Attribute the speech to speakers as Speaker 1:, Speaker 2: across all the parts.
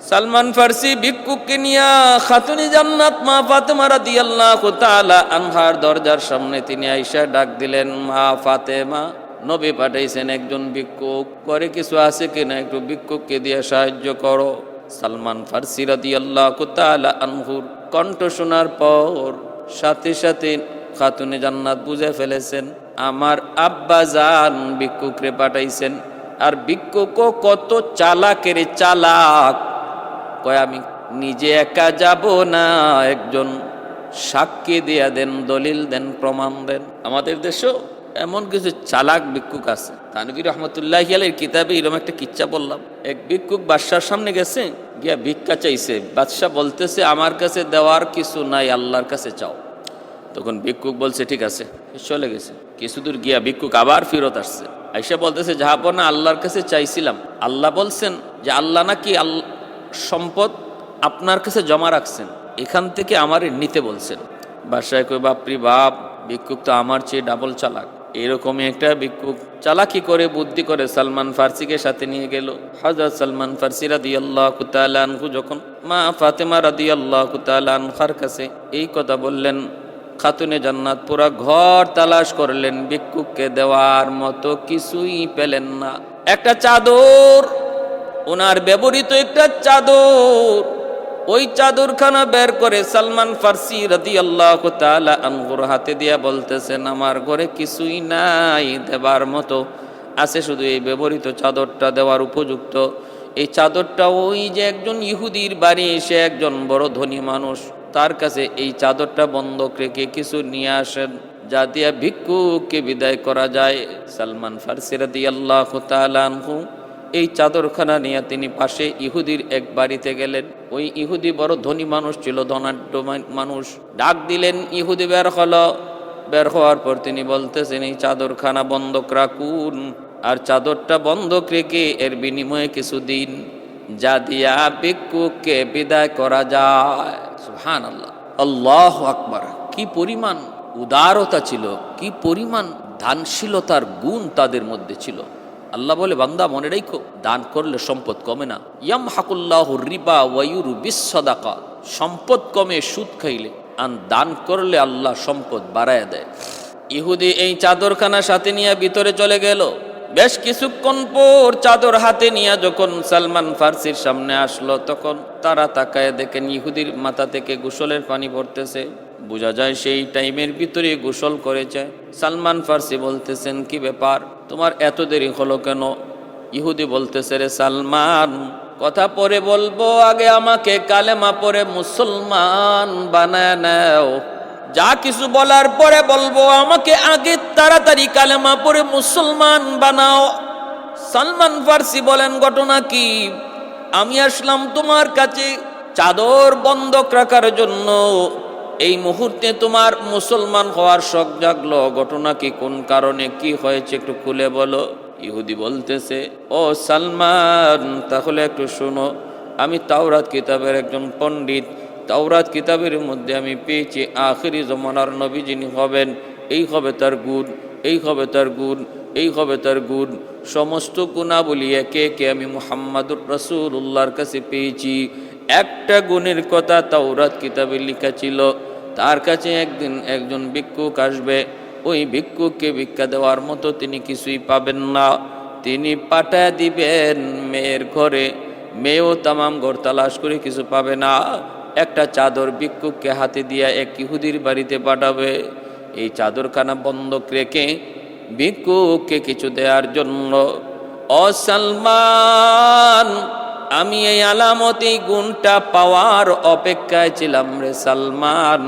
Speaker 1: সালমান ফার্সি ভিক্ষুককে নিয়া খাতুনে জান্নাত মা ফাতেমা রাদিয়াল্লাহু তাআলা আনহার দরজার সামনে তিনি আয়েশা ডাক দিলেন, মা ফাতেমা, নবী পাঠাইছেন একজন ভিক্ষুক, করে কিছু আছে কিনা একটু ভিক্ষুককে দিয়ে সাহায্য করো। সালমান ফার্সি রাদিয়াল্লাহু তাআলা আনহুর কণ্ঠ শোনার পর সাথে সাথে খাতুনে জান্নাত বুঝে ফেলেছেন আমার আব্বা জান ভিক্ষুকরে পাঠাইছেন। আর ভিক্ষুকও কত চালাকের চালাক, কয় আমি নিজে একা যাব না, একজন সাক্ষী দিয়া দেন, দলিল দেন, প্রমাণ দেন। আমাদের দেশেও এমন কিছু চালাক ভিক্ষুক আছে। তানভীর রহমতুল্লাহি আলাইহির কিতাবে এরকম একটা কিচ্ছা বললাম। এক ভিক্ষুক বাদশার সামনে গেছে, গিয়া ভিক্ষা চাইছে। বাদশা বলতেছে আমার কাছে দেওয়ার কিছু নাই, আল্লাহর কাছে চাও। তখন ভিক্ষুক বলছে ঠিক আছে, চলে গেছে। কিছুদূর গিয়া ভিক্ষুক আবার ফিরত আসছে, আইসা বলতেছে জাহাপনা আল্লাহর কাছে চাইছিলাম, আল্লাহ বলছেন যে আল্লাহ নাকি সম্পদ আপনার কাছে জমা রাখছেন, এখান থেকে আমার নিতে বলছেন। বাদশাহ কই বাপরি বাপ, ভিক্ষুক তো আমার চেয়ে ডাবল চালাক। এরকমই একটা ভিক্ষুক চালাকি করে বুদ্ধি করে সালমান ফার্সিকে সাথে নিয়ে গেল। হযরত সালমান ফার্সি রাদিয়াল্লাহু তাআলা আনহু যখন মা ফাতেমা রাদিয়াল্লাহু তাআলা আনহার কাছে এই কথা বললেন, খাতুনে জান্নাত পুরা ঘর তালাশ করলেন, ভিক্ষুককে দেওয়ার মতো কিছুই পেলেন না। একটা চাদর, ওনার ব্যবহৃত একটা চাদর, ওই চাদরখানা বের করে সালমান ফার্সি রাদিয়াল্লাহু তাআলা আনহুর হাতে দিয়া বলতেছেন আমার ঘরে কিছুই নাই দেবার মতো, আছে শুধু এই ব্যবহৃত চাদরটা দেওয়ার উপযুক্ত। এই চাদরটা ওই যে একজন ইহুদির বাড়ি এসে একজন বড় ধনী মানুষ, তার কাছে এই চাদরটা বন্ধক রেখে কিছু নিয়ে আসেন, যা দিয়া ভিক্ষুককে বিদায় করা যায়। সালমান ফার্সি রাদিয়াল্লাহু তাআলা আনহু এই চাদরখানা নিয়ে তিনি পাশে ইহুদির এক বাড়িতে গেলেন। ওই ইহুদি বড় ধনী মানুষ ছিল, ধনাঢ্য মানুষ। ডাক দিলেন, ইহুদি বের হলো। বের হওয়ার পর তিনি বলতেছেন এই চাদরখানা বন্ধক রাখুন, আর চাদরটা বন্ধক রেখে এর বিনিময়ে কিছু দিন, যা দিয়া ভিক্ষুককে বিদায় করা যায়। সুবহানাল্লাহ, আল্লাহু আকবার। কি পরিমাণ উদারতা ছিল, কি পরিমাণ দানশীলতার গুণ তাদের মধ্যে ছিল। আল্লাহ বলে বান্দা মনে রাখো, দান করলে সম্পদ কমে না। ইয়ামহাকুল্লাহু রিবা ওয়া ইউরবিস সাদাকাত, সম্পদ কমে সুদ খাইলে, আর দান করলে আল্লাহ সম্পদ বাড়ায় দেয়। ইহুদি এই চাদরখানা সাথে নিয়ে ভিতরে চলে গেল। বেশ কিছুক্ষণ পর চাদর হাতে নিয়ে যখন সালমান ফার্সির সামনে আসলো, তখন তারা তাকায় দেখেন ইহুদির মাথা থেকে গোসলের পানি পড়তেছে। বোঝা যায় সেই টাইমের ভিতরে গোসল করেছে। সালমান ফার্সি বলতেছেন কি ব্যাপার, তোমার এত দেরি হলো কেন? ইহুদি বলতেছে রে সালমান, কথা পরে বলবো, আগে আমাকে কালেমা পড়ে মুসলমান বানায় নাও। যা কিছু বলার পরে বলবো, আমাকে আগে তাড়াতাড়ি কালেমা পড়ে মুসলমান বানাও। সালমান ফার্সি বলেন ঘটনা কি? আমি আসলাম তোমার কাছে চাদর বন্ধক রাখার জন্য, এই মুহূর্তে তোমার মুসলমান হওয়ার শখ জাগলো। ঘটনা কি, কোন কারণে, কি হয়েছে একটু খুলে বলো। ইহুদি বলতেছে ও সালমান, তাহলে একটু শোনো, আমি তাওরাত কিতাবের একজন পণ্ডিত। তাওরাত কিতাবের মধ্যে আমি পেয়েছি আখিরি জমানার নবী যিনি হবেন, এই হবে তার গুণ, এই হবে তার গুণ, এই হবে তার গুণ। সমস্ত গুণাবলী একে একে আমি মুহাম্মাদুর রাসূলুল্লাহর কাছে পেয়েছি। একটা গুণের কথা তাওরাত কিতাবে লেখা ছিল, তার কাছে একদিন একজন ভিক্ষুক আসবে, ওই ভিক্ষুককে ভিক্ষা দেওয়ার মতো তিনি কিছুই পাবেন না। তিনি পাঠায় দিবেন মেয়ের ঘরে, মেয়েও তামাম ঘর তালাশ করে কিছু পাবে না। একটা চাদর ভিক্ষুককে হাতে দিয়া এক ইহুদির বাড়িতে পাঠাবে। এই চাদরখানা বন্ধক রেখে ভিক্ষুককে কিছু দেওয়ার জন্য। ও সালমান, আমি এই আলামত, এই গুণটা পাওয়ার অপেক্ষায় ছিলাম রে সালমান।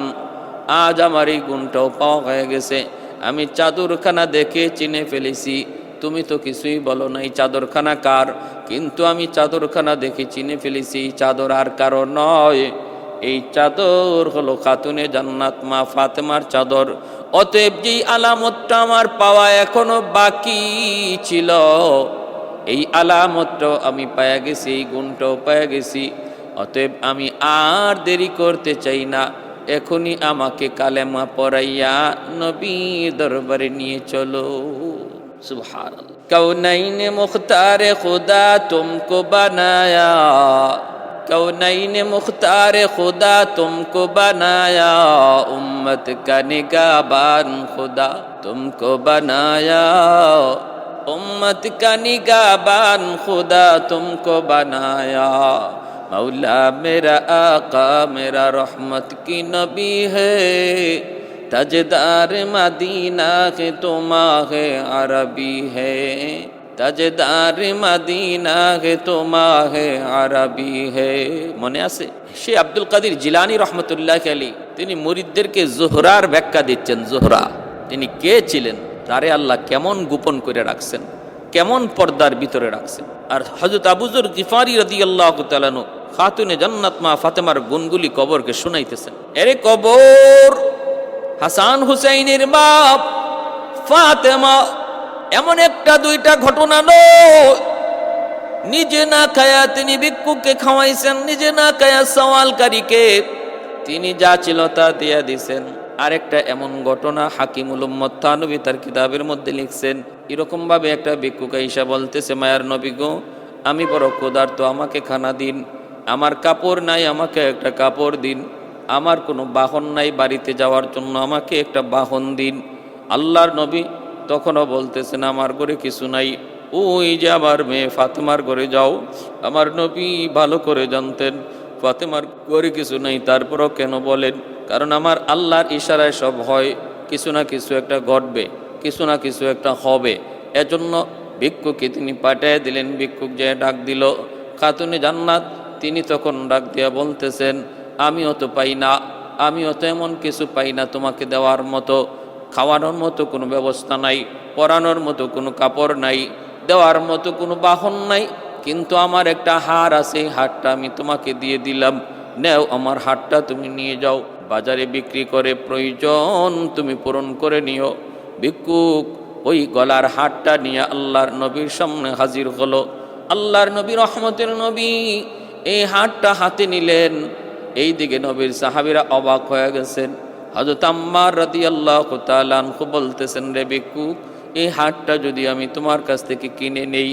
Speaker 1: আজ আমার এই গুণটাও পাওয়া হয়ে গেছে। আমি চাদরখানা দেখে চিনে ফেলেছি। তুমি তো কিছুই বলো না এই চাদরখানা কার, কিন্তু আমি চাদরখানা দেখে চিনে ফেলেছি। এই চাদর আর কারো নয়, এই চাদর হলো খাতুনে জান্নাত মা ফাতেমার চাদর। অতএব যেই আলামতটা আমার পাওয়া এখনো বাকি ছিল, এই আলামতটাও আমি পায়া গেছি, এই গুণটাও পায়া গেছি। অতএব আমি আর দেরি করতে চাই না, এখনই আমাকে কালেমা পড়াইয়া নবীর দরবারে নিয়ে চলো। সুবহানাল্লাহ। কাউনাইনে মুখতারে খুদা তুমকো বানায়া, कौनैन मुख्तार खुदा तुमको बनाया उम्मत का निगाहबान खुदा तुमको बनाया उम्मत का निगाहबान खुदा तुमको बनाया मौला मेरा आका मेरा रहमत की नबी है ताजदार मदीना के तुम्हारे अरबी है ताजदार मदीना के तुम्हारे अरबी है। মনে আছে সে আব্দুল কাদের জিলানী রহমতুল্লাহ আলী তিনি মুরিদদেরকে জোহরার ব্যাখ্যা দিচ্ছেন। জোহরা তিনি কে ছিলেন, তারে আল্লাহ কেমন গোপন করে রাখছেন, কেমন পর্দার ভিতরে রাখছেন। আর হযরত আবু যর গিফারি রাদিয়াল্লাহু তাআলা আনহু খাতুনে জান্নাত মা ফাতেমার গুণগুলি কবরকে শুনাইতেছেন। এরে কবর, হাসান হুসাইনের বাপ ফাতেমা এমন একটা দুইটা ঘটনা নয়, নিজে না খায়া তিনি ভিক্ষুককে খাওয়াইছেন, নিজে না খায়া সওয়ালকারীকে তিনি যা ছিল তা দিয়া দিছেন। আরেকটা এমন ঘটনা হাকিমুল উম্মত থানবী তার কিতাবের মধ্যে লিখছেন, এরকম ভাবে একটা ভিক্ষুক আইসা বলতেছে, মায়ার নবী গো, আমি বড় ক্ষুধার্ত, আমাকে খানা দিন, আমার কাপড় নাই, আমাকে একটা কাপড় দিন, আমার কোনো বাহন নাই বাড়িতে যাওয়ার জন্য, আমাকে একটা বাহন দিন। আল্লাহর নবী তখনও বলতেছেন, আমার ঘরে কিছু নাই, ওই যে আমার মেয়ে ফাতেমার ঘরে যাও। আমার নবী ভালো করে জানতেন ফাতেমার ঘরে কিছু নাই, তারপরও কেন বলেন? কারণ আমার আল্লাহর ইশারায় সব হয়, কিছু না কিছু একটা ঘটবে, কিছু না কিছু একটা হবে। এজন্য ভিক্ষুককে তিনি পাঠিয়ে দিলেন। ভিক্ষুক যে ডাক দিল খাতুনে জান্নাত, তিনি তখন ডাক দিয়া বলতেছেন, আমিও তো পাই না, আমিও তো এমন কিছু পাই না তোমাকে দেওয়ার মতো, খাওয়ানোর মতো কোনো ব্যবস্থা নাই, পরানোর মতো কোনো কাপড় নাই, দেওয়ার মতো কোনো বাহন নাই, কিন্তু আমার একটা হার আছে, হারটা আমি তোমাকে দিয়ে দিলাম, নেও আমার হারটা তুমি নিয়ে যাও, বাজারে বিক্রি করে প্রয়োজন তুমি পূরণ করে নিও। ভিক্ষুক ওই গলার হারটা নিয়ে আল্লাহর নবীর সামনে হাজির হলো। আল্লাহর নবী রহমতের নবী এই হারটা হাতে নিলেন। এই দিকে নবীর সাহাবীরা অবাক হয়ে গেছেন। হযরত আম্মার রাদিয়াল্লাহু তাআলা আনহু বলতেছেন, রে ভিক্ষুক, এই হারটা যদি আমি তোমার কাছ থেকে কিনে নেই,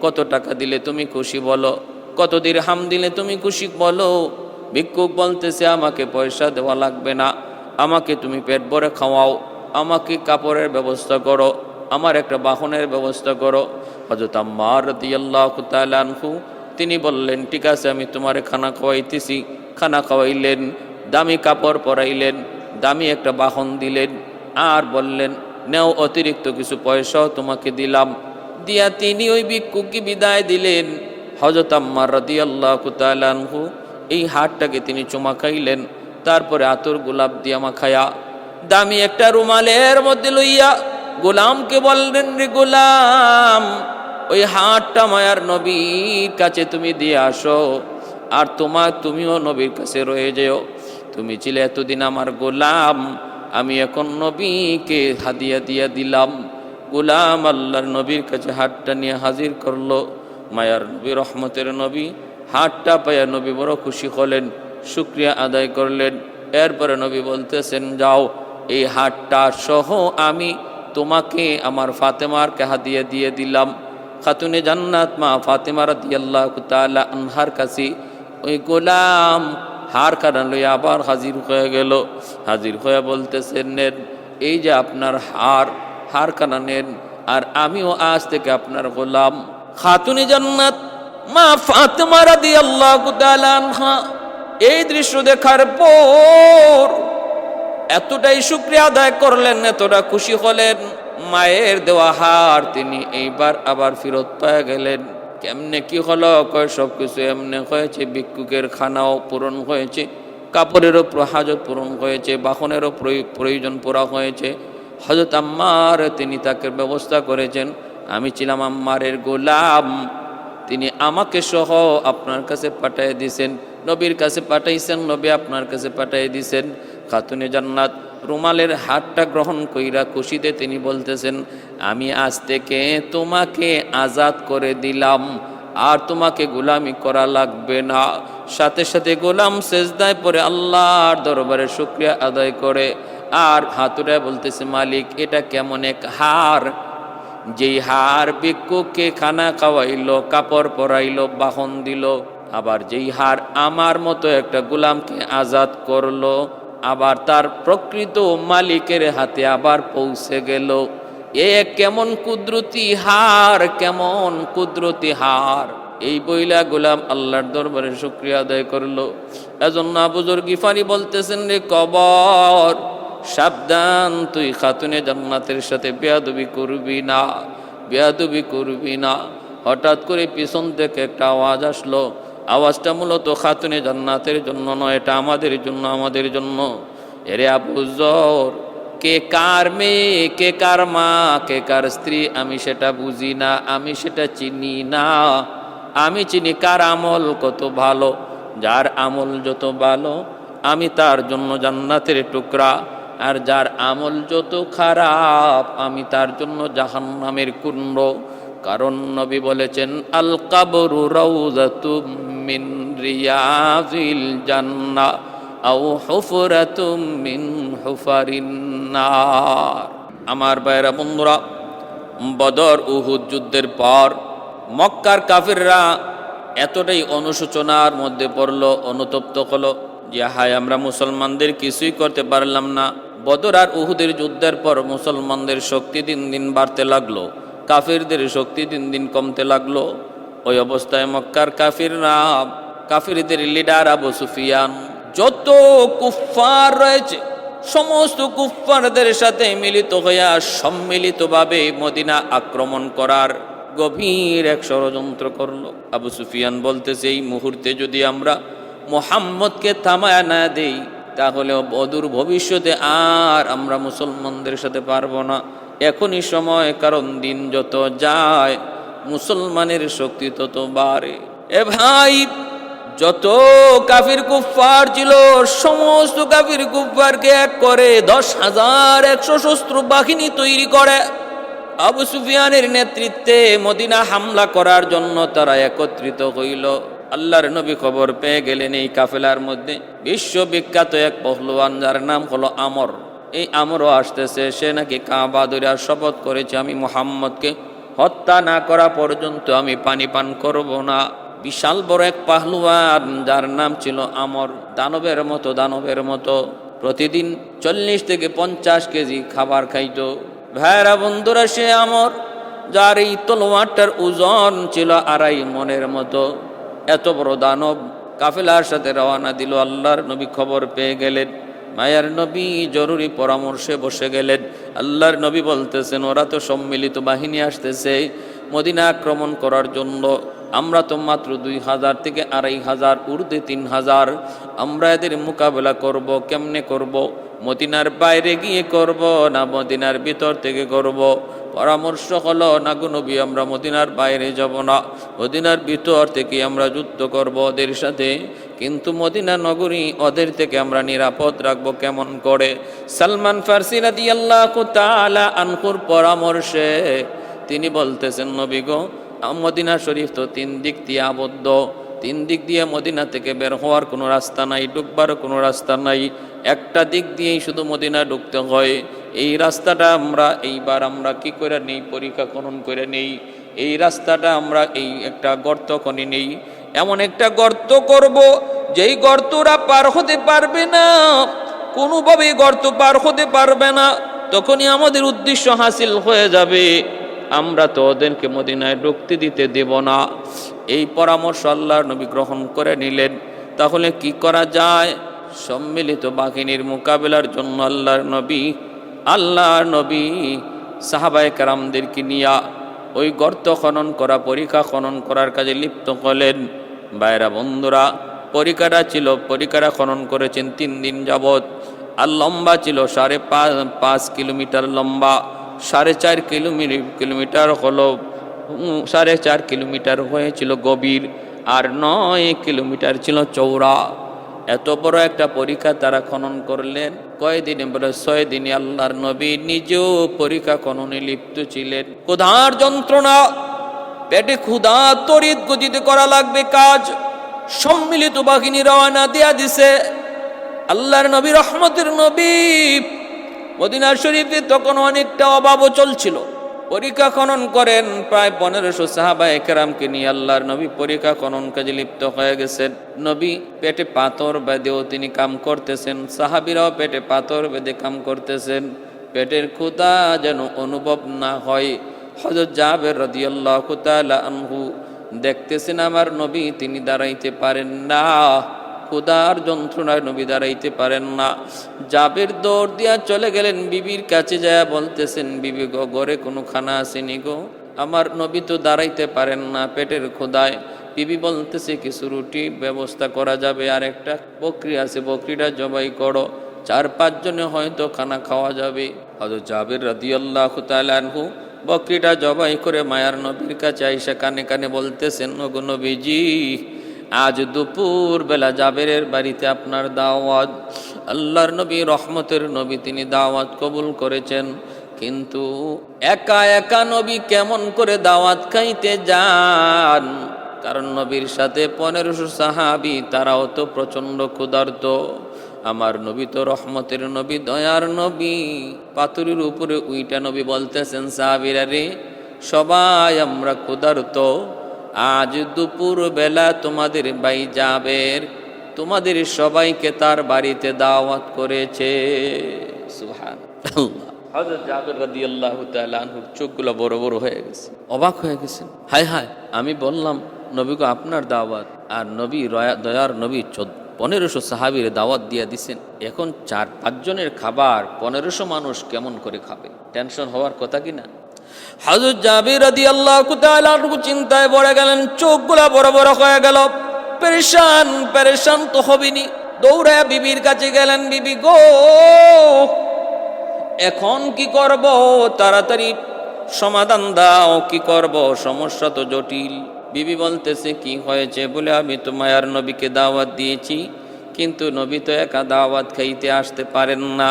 Speaker 1: কত টাকা দিলে তুমি খুশি বলো, কত দিরহাম দিলে তুমি খুশি বলো? ভিক্ষুক বলতেছে, আমাকে পয়সা দেওয়া লাগবে না, আমাকে তুমি পেট ভরে খাওয়াও, আমাকে কাপড়ের ব্যবস্থা করো, আমার একটা বাহনের ব্যবস্থা করো। হযরত আম্মার রাদিয়াল্লাহু তাআলা আনহু তিনি বললেন, ঠিক আছে, আমি তোমারে খানা খাওয়াইতেছি। খানা খাওয়াইলেন, দামি কাপড় পরাইলেন, দামি একটা বাহন দিলেন, আর বললেন, নেও অতিরিক্ত কিছু পয়সাও তোমাকে দিলাম। দিয়া তিনি ওই ভিক্ষুককে বিদায় দিলেন। হযরত আম্মার রাদিয়াল্লাহু তাআলা আনহু এই হারটাকে তিনি চুমা খাইলেন, তারপরে আতর গোলাপ দিয়া মাখায়া দামি একটা রুমালের মধ্যে লইয়া গোলামকে বললেন, রে গোলাম, ওই হারটা মায়ার নবীর কাছে তুমি দিয়ে আসো, আর তুমিও নবীর কাছে রয়ে যেও। তুমি ছিলে এতদিন আমার গোলাম, আমি এখন নবীকে হাদিয়া দিয়া দিলাম। গোলাম আল্লাহর নবীর কাছে হাতটা নিয়ে হাজির করলো। মায়ার নবী রহমতের নবী হাতটা পাইয়া নবী বড় খুশি হলেন, শুকরিয়া আদায় করলেন। এরপরে নবী বলতেছেন, যাও, এই হাতটা সহ আমি তোমাকে আমার ফাতেমারকে হাদিয়া দিয়ে দিলাম। খাতুনে জান্নাত মা ফাতেমা রাদিয়াল্লাহু তাআলা আনহার কাছে ওই গোলাম হার কানা লইয়া আবার হাজির হয়ে গেল। হাজির হয়ে বলতেছেন, নেন, এই যে আপনার হার কানা নেন, আর আমিও আজ থেকে আপনার গোলাম। খাতুনে জান্নাত মা ফাতেমা রাদিয়াল্লাহু তাআলা আনহা এই দৃশ্য দেখার পর এতটাই শুকরিয়া আদায় করলেন, এতটা খুশি হলেন, মায়ের দেওয়া হার তিনি এইবার আবার ফেরত পেয়ে গেলেন। কেমনে কি হলো? কয় সব কিছু এমনি হয়েছে, ভিক্ষুকের খানাও পূরণ হয়েছে, কাপড়েরও হাজত পূরণ হয়েছে, বাহনেরও প্রয়োজন পুরা হয়েছে। হযরত আম্মার তিনি তাকে ব্যবস্থা করেছেন। আমি ছিলাম আম্মারের গোলাম, তিনি আমাকে সহ আপনার কাছে পাঠিয়ে দিয়েছেন, নবীর কাছে পাঠাইছেন, নবী আপনার কাছে পাঠিয়ে দিয়েছেন। খাতুনে জান্নাত রুমালের হাতটা গ্রহণ কইরা খুশিতে তিনি বলতেছেন, আমি আজ থেকে তোমাকে আজাদ করে দিলাম, আর তোমাকে গোলামি করা লাগবে না। সাথে সাথে গোলাম সেজদায় পড়ে আল্লাহর দরবারে শুকরিয়া আদায় করে আর হাতুড়ে বলতেছে, মালিক, এটা কেমন এক হার, যেই হার ভিক্ষুককে খানা খাওয়াইলো, কাপড় পরাইলো, বাহন দিল, আবার যেই হার আমার মতো একটা গোলামকে আজাদ করলো, আবার তার প্রকৃত মালিকের হাতে আবার পৌঁছে গেল। এ কেমন কুদরতি হার, কেমন কুদরতি হার। এই বইলা গোলাম আল্লাহর দরবারে শুকরিয়া আদায় করলো। এজন্য আবু যর গিফারি বলতেছেন, রে কবর, সাবধান, তুই খাতুনে জান্নাতের সাথে বেয়াদবি করবি না, বেয়াদবি করবি না। হঠাৎ করে পিছন থেকে একটা আওয়াজ আসলো। আওয়াজটা মূলত খাতুনে জান্নাতের জন্য নয়, এটা আমাদের জন্য, আমাদের জন্য। এরে আবু যর, কে কার মেয়ে, কে কার মা, কে কার স্ত্রী, আমি সেটা বুঝি না, আমি সেটা চিনি না। আমি চিনি কার আমল কত ভালো। যার আমল যত ভালো আমি তার জন্য জান্নাতের টুকরা, আর যার আমল যত খারাপ আমি তার জন্য জাহান্নামের কুণ্ড। কারণ নবী বলেছেন, আল কাবরু রাউযাতুম মিন রিয়াযিল জান্নাহ আও হুফরাতুম মিন হুফারিন নার। আমার ভাইরা বন্ধুরা, বদর উহুদ যুদ্ধের পর মক্কার কাফিররা এতটাই অনুশোচনার মধ্যে পড়লো, অনুতপ্ত হলো যে হায়, আমরা মুসলমানদের কিছুই করতে পারলাম না। বদর আর উহুদের যুদ্ধের পর মুসলমানদের শক্তি দিন দিন বাড়তে লাগলো, কাফিরদের শক্তি দিন দিন কমতে লাগলো। ওই অবস্থায় মক্কার কাফিররা, কাফিরদের লিডার আবু সুফিয়ান, যত কুফফার রয়েছে সমস্ত কুফফারদের সাথে মিলিত হইয়া সম্মিলিতভাবে মদিনা আক্রমণ করার গভীর এক ষড়যন্ত্র করলো। আবু সুফিয়ান বলতেছে, এই মুহূর্তে যদি আমরা মুহাম্মদকে থামায়া না দেই তাহলে অদূর ভবিষ্যতে আর আমরা মুসলমানদের সাথে পারবো না। এখনই সময়, কারণ দিন যত যায় মুসলমানের শক্তি তত বাড়ে। এ ভাই, যত কাফির কুফফার ছিল সমস্ত কাফির কুফফারকে এক করে 10,000 এক সশস্ত্র বাহিনী তৈরি করে আবু সুফিয়ানের নেতৃত্বে মদিনা হামলা করার জন্য তারা একত্রিত হইল। আল্লাহর নবী খবর পেয়ে গেলেন এই কাফেলার মধ্যে বিশ্ববিখ্যাত এক পহলওয়ান, যার নাম হলো আমর। এই আমরও আসতেছে, সে নাকি কাবা ধরে শপথ করেছে, আমি মুহাম্মদকে হত্যা না করা পর্যন্ত আমি পানি পান করব না। বিশাল বড় এক পাহলওয়ান, যার নাম ছিল আমর। দানবের মতো, দানবের মতো প্রতিদিন 40 থেকে 50 কেজি খাবার খাইতো। ভাইরা বন্ধুরা, সে আমর, যার এই তলোয়ারটার ওজন ছিল 2.5 মণের মতো, এত বড় দানব কাফেলার সাথে রওনা দিল। আল্লাহর নবী খবর পেয়ে গেলেন, মায়ার নবী জরুরি পরামর্শে বসে গেলেন। আল্লাহর নবী বলতেছেন, ওরা তো সম্মিলিত বাহিনী আসতেছে মদিনা আক্রমণ করার জন্য। আমরা তো মাত্র 2000 থেকে 2500, ঊর্ধ্বে 3000। আমরা এদের মোকাবেলা করব, কেমনে করব? মদিনার বাইরে গিয়ে করব না মদিনার ভিতর থেকে করব? পরামর্শ হলো, না গো নবী, আমরা মদিনার বাইরে যাব না, মদিনার ভিতর থেকে আমরা যুদ্ধ করব ওদের সাথে। কিন্তু মদিনা নগরী ওদের থেকে আমরা নিরাপদ রাখবো কেমন করে? সালমান ফারসি রাদিয়াল্লাহু তাআলা আনহুর পরামর্শে তিনি বলতেছেন, নবী গো, মদিনা শরীফ তো 3 দিক দিয়ে আবদ্ধ, 3 দিক দিয়ে মদিনা থেকে বের হওয়ার কোনো রাস্তা নাই, ঢুকবারও কোনো রাস্তা নাই। একটা দিক দিয়েই শুধু মদিনা ঢুকতে হয়। এই রাস্তাটা এইবার আমরা কি করে নেই, পরীক্ষা খনন করে নেই। এই রাস্তাটা আমরা এই একটা গর্ত খনি নেই, এমন একটা গর্ত করব যেই গর্তরা পার হতে পারবে না, কোনোভাবে গর্ত পার হতে পারবে না। তখনই আমাদের উদ্দেশ্য হাসিল হয়ে যাবে, আমরা তো ওদেরকে মদিনায় ঢুকতে দিতে দেব না। এই পরামর্শ আল্লাহর নবী গ্রহণ করে নিলেন। তাহলে কি করা যায়? সম্মিলিত বাহিনীর মোকাবেলার জন্য আল্লাহর নবী সাহাবায়ে কেরামদেরকে নিয়ে ওই গর্ত খনন করা, পরিখা খনন করার কাজে লিপ্ত হলেন। ভাইরা বন্ধুরা, পরিখাটা খনন করেছেন 3 দিন যাবৎ। আর লম্বা ছিল 5.5 কিলোমিটার লম্বা, 4.5 কিলোমিটার হলো, 4.5 কিলোমিটার হয়েছিল গভীর, আর 9 কিলোমিটার ছিল চওড়া। এত বড় একটা পরীক্ষা তারা খনন করলেন। কয়দিনে? বলে 6 দিনে। আল্লাহর নবী নিজেও পরীক্ষা খননে লিপ্ত ছিলেন। ক্ষুধার যন্ত্রণা, পেটে ক্ষুধা, তড়িৎ গতিতে করা লাগবে কাজ। সম্মিলিত বাহিনী রওনা দিয়া দিছে। আল্লাহর নবী, রহমতের নবী, মদিনা শরীফে তখন অনেকটা অভাবও চলছিল। পরীক্ষা খনন করেন। প্রায় 1500 সাহাবায়ে কেরামকে নিয়ে আল্লাহর নবী পরীক্ষা খনন কাজে লিপ্ত হয়ে গেছেন। নবী পেটে পাথর বেঁধেও তিনি কাম করতেছেন, সাহাবীরাও পেটে পাথর বেঁধে কাম করতেছেন, পেটের ক্ষুধা যেন অনুভব না হয়। হযরত জাবের রাদিয়াল্লাহু তাআলা আনহু দেখতেছেন আমার নবী তিনি দাঁড়াইতে পারেন না, ক্ষুধার যন্ত্রণায় নবী দাঁড়াইতে পারেন না। জাবের দৌড় দিয়া চলে গেলেন বিবির কাছে, যায় বলতেছেন, বিবি গো, ঘরে কোনো খানা আসেনি গো, আমার নবী তো দাঁড়াইতে পারেন না পেটের ক্ষুধায়। বিবি বলতেছে, কিছু রুটি ব্যবস্থা করা যাবে, আর একটা বকরি আছে, বকরিটা জবাই করো, 4-5 জনে হয়তো খানা খাওয়া যাবে। হযরত জাবের রাদিয়াল্লাহু তাআলা আনহু বকরিটা জবাই করে মায়ার নবীর কাছে আইসা কানে কানে বলতেছেন, ওগো নবীজি, আজ দুপুর বেলা জাবেরের বাড়িতে আপনার দাওয়াত। আল্লাহর নবী, রহমতের নবী, তিনি দাওয়াত কবুল করেছেন, কিন্তু একা একা নবী কেমন করে দাওয়াত খাইতে যান? কারণ নবীর সাথে 1500 সাহাবী, তারাও তো প্রচন্ড ক্ষুধার্ত। আমার নবী তো রহমতের নবী, দয়ার নবী, পাথরের উপরে উইটা নবী বলতেছেন, সাহাবীরা রে, সবাই আমরা ক্ষুধার্ত, আজ দুপুর বেলা তোমাদের ভাই জাবের তোমাদের সবাইকে তার বাড়িতে দাওয়াত করেছে। সুবহানাল্লাহ। হযরত জাবের রাদিয়াল্লাহু তাআলা আনহুর চোখগুলো বড় বড় হয়ে গেছে, অবাক হয়ে গেছেন। হায় হায়, আমি বললাম নবী গো আপনার দাওয়াত, আর নবী দয়ার নবী 1500 সাহাবীর দাওয়াত দিয়ে দিছেন, এখন 4-5 জনের খাবার 1500 মানুষ কেমন করে খাবে? টেনশন হওয়ার কথা কিনা? হযরত জাবির রাদিয়াল্লাহু তাআলা চিন্তায় পড়ে গেলেন, চোখগুলা বড় বড় হয়ে গেল, পেরেশান পেরেশান তো হবেনি। দৌড়ায় বিবির কাছে গেলেন, বিবি গো, এখন কি করব? তাড়াতাড়ি সমাধান দাও, কি করব? সমস্যা তো জটিল। বিবি বলতেছে, কি হয়েছে? বলে, আমি তো মায়ার নবীকে দাওয়াত দিয়েছি, কিন্তু নবী তো একা দাওয়াত খাইতে আসতে পারেন না,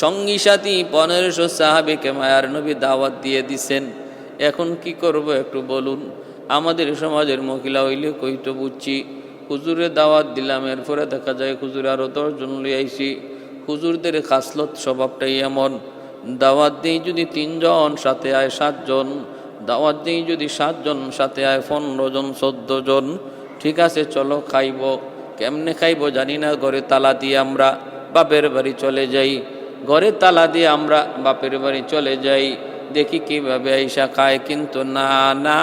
Speaker 1: সঙ্গী সাথী 1500 সাহাবীকে মায়ার নবী দাওয়াত দিয়ে দিছেন, এখন কি করব একটু বলুন। আমাদের সমাজের মহিলা হইলে কইতো বুঝছি, হুজুরে দাওয়াত দিলাম, এরপরে দেখা যায় হুজুর আরো 10 জন লই আইছি। হুজুরদের খাসলত স্বভাবটাই এমন, দাওয়াত দিই যদি 3 জন, সাথে আয় 7 জন, দাওয়াত দিই যদি 7 জন, সাথে আয় 15 জন 14 জন, ঠিক আছে চলো খাইব। কেমনে খাইব জানি না, ঘরে তালা দিয়ে আমরা বাপের বাড়ি চলে যাই, ঘরে তালা দিয়ে আমরা বাপের বাড়ি চলে যাই, দেখি কিভাবে আইসা খায়। কিন্তু না না,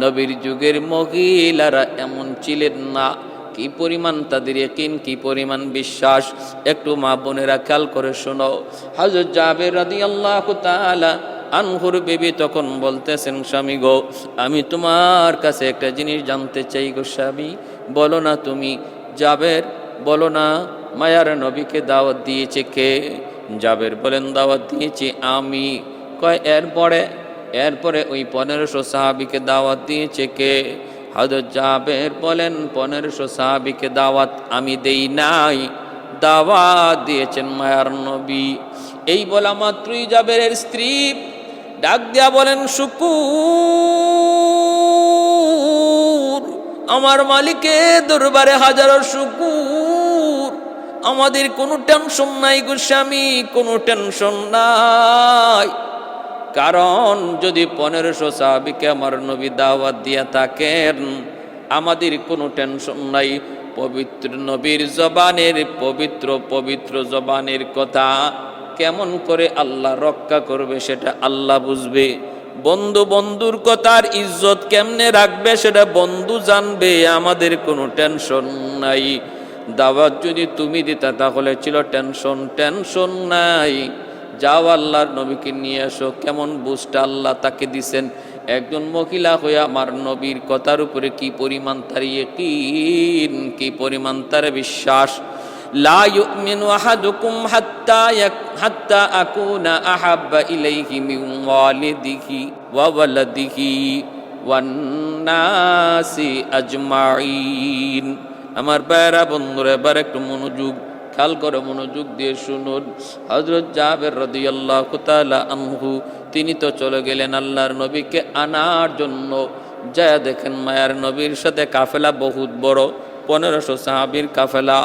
Speaker 1: নবীর যুগের মহিলারা এমন ছিলেন না। কি পরিমাণ তাদের ইয়াকিন, কি পরিমাণ বিশ্বাস, একটু মা বোনেরা খেয়াল করে শোনো। হযরত জাবের রাদিয়াল্লাহু তাআলা আনহুর বিবি তখন বলতেছেন, স্বামী গো, আমি তোমার কাছে একটা জিনিস জানতে চাই গো স্বামী, বলো না তুমি। জাবের, বলো না, মায়ার নবীকে দাওয়াত দিয়েছে কে? জাবের বলেন, দাওয়াত দিয়েছি আমি। কয় এরপরে ওই 1500 সাহাবীকে দাওয়াত দিয়েছে কে? হযরত জাবের বলেন, 1500 সাহাবীকে দাওয়াত আমি দেই নাই, দাওয়াত দিয়েছেন মায়ার নবী। এই বলা মাত্রই জাবেরের স্ত্রী ডাক দিয়া বলেন, শুকুর, আমার মালিকের দরবারে হাজারো শুকুর, আমাদের কোনো টেনশন নাই গো স্বামী, কোনো টেনশন নাই। কারণ যদি 1500 সাহাবীকে আমার নবী দাওয়াত দিয়া থাকেন, আমাদের কোনো টেনশন নাই। পবিত্র নবীর জবানের, পবিত্র জবানের কথা কেমন করে আল্লাহ রক্ষা করবে সেটা আল্লাহ বুঝবে। বন্ধুর কথার ইজ্জত কেমনে রাখবে সেটা বন্ধু জানবে, আমাদের কোনো টেনশন নাই। দাওয়াত যদি তুমি দিতা তাহলে ছিল টেনশন নাই। যাও আল্লাহর নবীকে নিয়ে আসো। কেমন বুঝটা আল্লাহ তাকে দিছেন, একজন মহিলা হয়ে আমার নবীর কথার উপরে কি পরিমাণ তার ইয়াকিন, কি পরিমাণ তার বিশ্বাস। লা ইউমিনু আহাদুকুম হাত্তা আকুনা আহাব্বা ইলাইহি মিন ওয়ালিদিহি ওয়া ওয়ালাদিহি ওয়ান নাসি আজমাইন। আমার ভাইরা বন্ধুরা, এবার একটু মনোযোগ খেয়াল করে মনোযোগ দিয়ে শুনুন। হযরত জাবের রাদিয়াল্লাহু তাআলা আনহু তিনি তো চলে গেলেন আল্লাহর নবীকে আনার জন্য। যায় দেখেন মায়ার নবীর সাথে কাফেলা বহুত বড়, 1500 সাহাবীর কাফেলা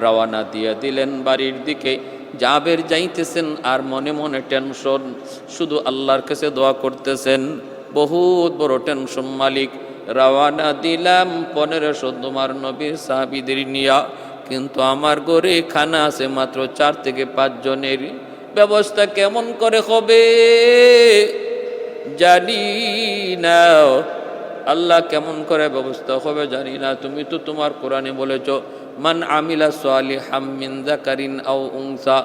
Speaker 1: রওনা দিয়ে দিলেন বাড়ির দিকে। জাবের যাইতেছেন আর মনে মনে টেনশন, শুধু আল্লাহর কাছে দোয়া করতেছেন। বহুত বড় টেনশন মালিক, রওয়ানা দিলাম 1500 তোমার নবীর সাহাবীদের নিয়া, কিন্তু আমার ঘরে খানা আছে মাত্র 4 থেকে 5 জনের। ব্যবস্থা কেমন করে হবে জানি না, আল্লাহ কেমন করে ব্যবস্থা হবে জানি না। তুমি তো তোমার কোরআনে বলেছো, মান আমিলা সালিহাম মিন যাকারিন আও উনসা